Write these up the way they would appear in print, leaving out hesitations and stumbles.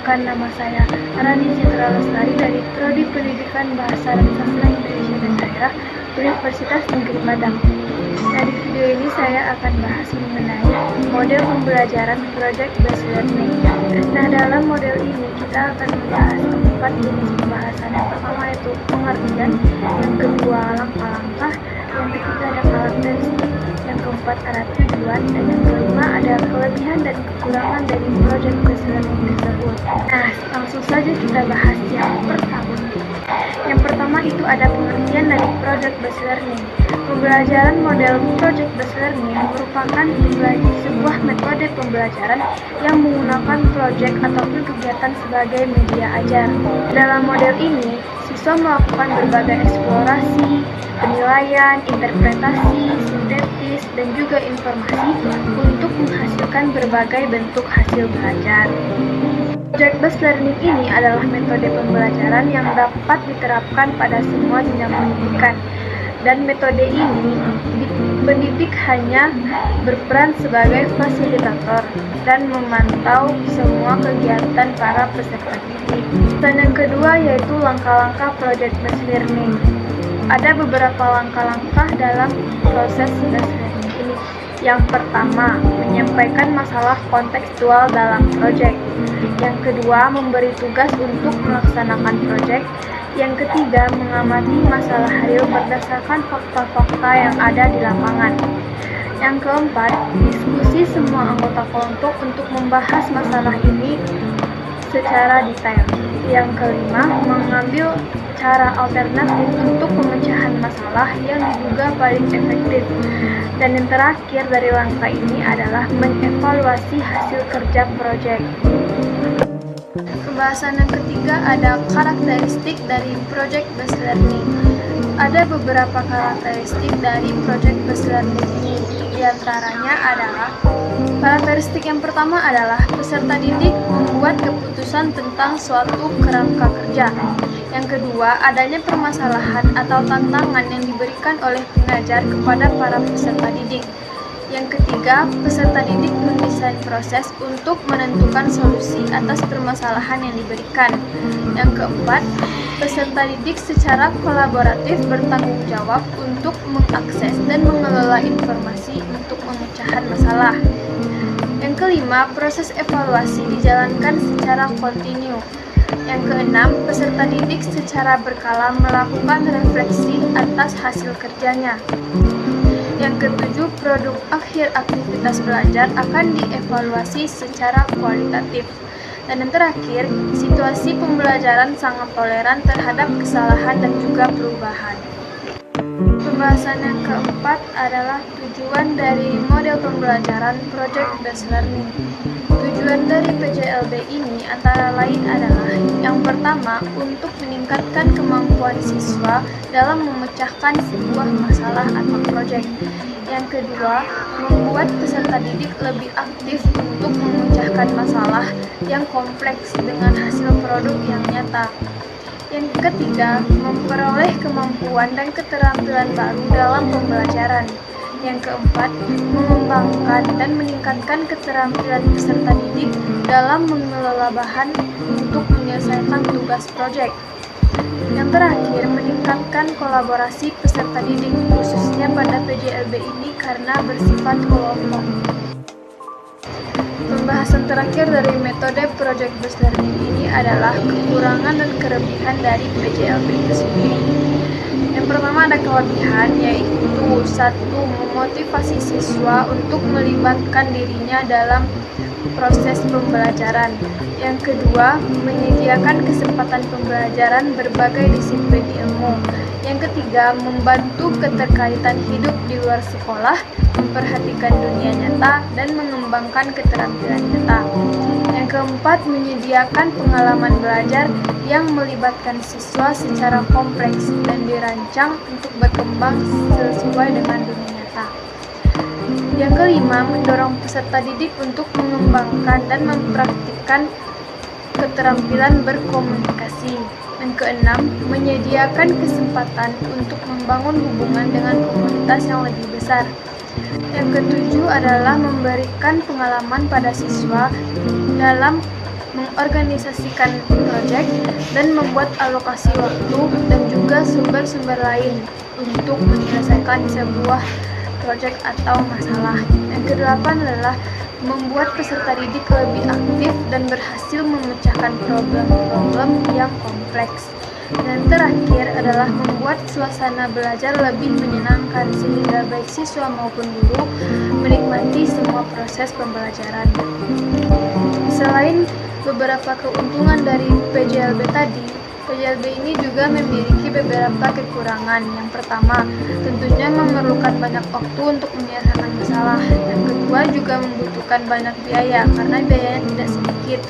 Perkenalkan, nama saya Rani Citra Lestari dari Prodi Pendidikan Bahasa dan Sastra Indonesia dan Daerah Universitas Negeri Padang. Nah, di video ini saya akan bahas mengenai model pembelajaran Project Based Learning. Nah, dalam model ini kita akan membahas 4 jenis pembahasan. Yang pertama yaitu pengertian, yang kedua langkah-langkah, yang ketiga ada karakteristik, yang keempat ada tujuan, dan yang kelima ada kelebihan dan kekurangan dari Project Based Learning tersebut. Nah, langsung saja kita bahas yang pertama. Yang pertama itu ada pengertian dari Project Based Learning. Pembelajaran model Project Based Learning merupakan sebuah metode pembelajaran yang menggunakan proyek ataupun kegiatan sebagai media ajar. Dalam model ini, siswa melakukan berbagai eksplorasi, penilaian, interpretasi, sintetis, dan juga informasi untuk menghasilkan berbagai bentuk hasil belajar. Project Based Learning ini adalah metode pembelajaran yang dapat diterapkan pada semua jenjang pendidikan. Dan metode ini, pendidik hanya berperan sebagai fasilitator dan memantau semua kegiatan para peserta didik. Dan yang kedua yaitu langkah-langkah Project Based Learning. Ada beberapa langkah-langkah dalam proses Based Learning ini. Yang pertama, menyampaikan masalah kontekstual dalam proyek. Yang kedua, memberi tugas untuk melaksanakan proyek. Yang ketiga, mengamati masalah real berdasarkan fakta-fakta yang ada di lapangan. Yang keempat, diskusi semua anggota kelompok untuk membahas masalah ini secara detail. Yang kelima, mengambil cara alternatif untuk pemecahan masalah yang diduga paling efektif. Dan yang terakhir dari langkah ini adalah mengevaluasi hasil kerja proyek. Pembahasan yang ketiga ada karakteristik dari Project Based Learning. Ada beberapa karakteristik dari Project Based Learning ini. Di antaranya adalah karakteristik yang pertama adalah peserta didik membuat keputusan tentang suatu kerangka kerja. Yang kedua, adanya permasalahan atau tantangan yang diberikan oleh pengajar kepada para peserta didik. Yang ketiga, peserta didik mendesain proses untuk menentukan solusi atas permasalahan yang diberikan. Yang keempat, peserta didik secara kolaboratif bertanggung jawab untuk mengakses dan mengelola informasi untuk pemecahan masalah. Yang kelima, proses evaluasi dijalankan secara kontinu. Yang keenam, peserta didik secara berkala melakukan refleksi atas hasil kerjanya. Yang ketujuh, produk akhir aktivitas belajar akan dievaluasi secara kualitatif. Dan yang terakhir, situasi pembelajaran sangat toleran terhadap kesalahan dan juga perubahan. Pembahasan yang keempat adalah tujuan dari model pembelajaran Project Based Learning. Tujuan dari PJLB ini antara lain adalah yang pertama, untuk meningkatkan kemampuan siswa dalam memecahkan sebuah masalah atau proyek. Yang kedua, membuat peserta didik lebih aktif untuk memecahkan masalah yang kompleks dengan hasil produk yang nyata. Yang ketiga, memperoleh kemampuan dan keterampilan baru dalam pembelajaran. Yang keempat, mengembangkan dan meningkatkan keterampilan peserta didik dalam mengelola bahan untuk menyelesaikan tugas proyek. Yang terakhir, meningkatkan kolaborasi peserta didik, khususnya pada PJLB ini karena bersifat kelompok. Pembahasan terakhir dari metode Project Based Learning ini adalah kekurangan dan kelebihan dari PJLB itu sendiri. Yang pertama ada kelebihan, yaitu satu, memotivasi siswa untuk melibatkan dirinya dalam proses pembelajaran. Yang kedua, menyediakan kesempatan pembelajaran berbagai disiplin ilmu. Yang ketiga, membantu keterkaitan hidup di luar sekolah, memperhatikan dunia nyata, dan mengembangkan keterampilan nyata. Yang keempat, menyediakan pengalaman belajar yang melibatkan siswa secara kompleks dan dirancang untuk berkembang sesuai dengan dunia nyata. Yang kelima, mendorong peserta didik untuk mengembangkan dan mempraktikkan keterampilan berkomunikasi. Yang keenam, menyediakan kesempatan untuk membangun hubungan dengan komunitas yang lebih besar. Yang ketujuh adalah memberikan pengalaman pada siswa dalam mengorganisasikan proyek, dan membuat alokasi waktu dan juga sumber-sumber lain untuk menyelesaikan sebuah proyek atau masalah. Yang kedelapan adalah membuat peserta didik lebih aktif dan berhasil memecahkan problem-problem yang kompleks. Dan terakhir adalah membuat suasana belajar lebih menyenangkan sehingga baik siswa maupun guru menikmati semua proses pembelajaran. Selain beberapa keuntungan dari PJLB tadi, PJLB ini juga memiliki beberapa kekurangan. Yang pertama, tentunya memerlukan banyak waktu untuk menyelesaikan masalah. Yang kedua, juga membutuhkan banyak biaya karena biayanya tidak sedikit.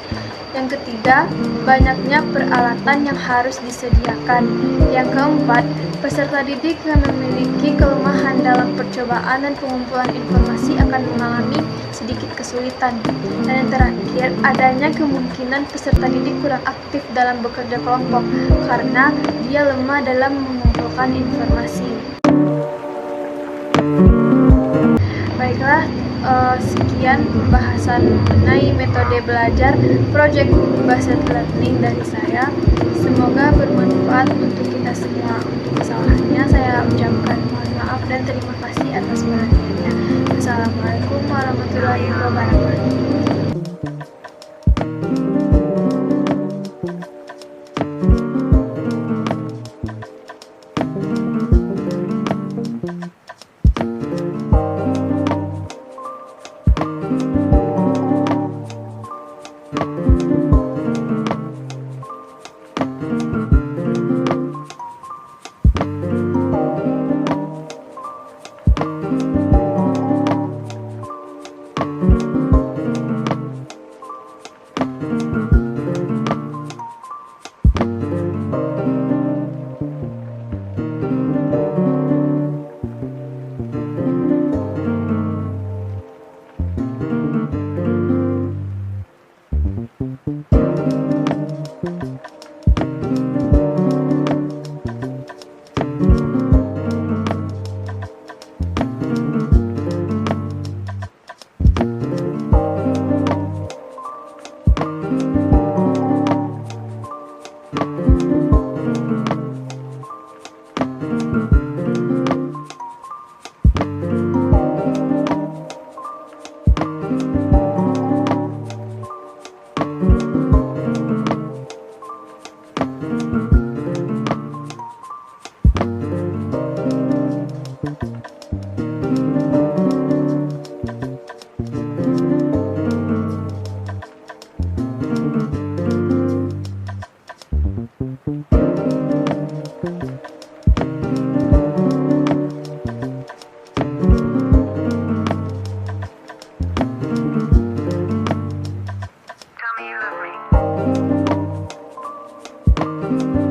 Yang ketiga, banyaknya peralatan yang harus disediakan. Yang keempat, peserta didik yang memiliki kelemahan dalam percobaan dan pengumpulan informasi akan mengalami sedikit kesulitan. Dan yang terakhir, adanya kemungkinan peserta didik kurang aktif dalam bekerja kelompok karena dia lemah dalam mengumpulkan informasi. Baiklah, sekian pembahasan mengenai metode belajar Project Based Learning dari saya. Semoga bermanfaat untuk kita semua. Untuk kesalahannya saya ucapkan mohon maaf dan terima kasih atas perhatiannya. Assalamualaikum warahmatullahi wabarakatuh. Tell me you love me.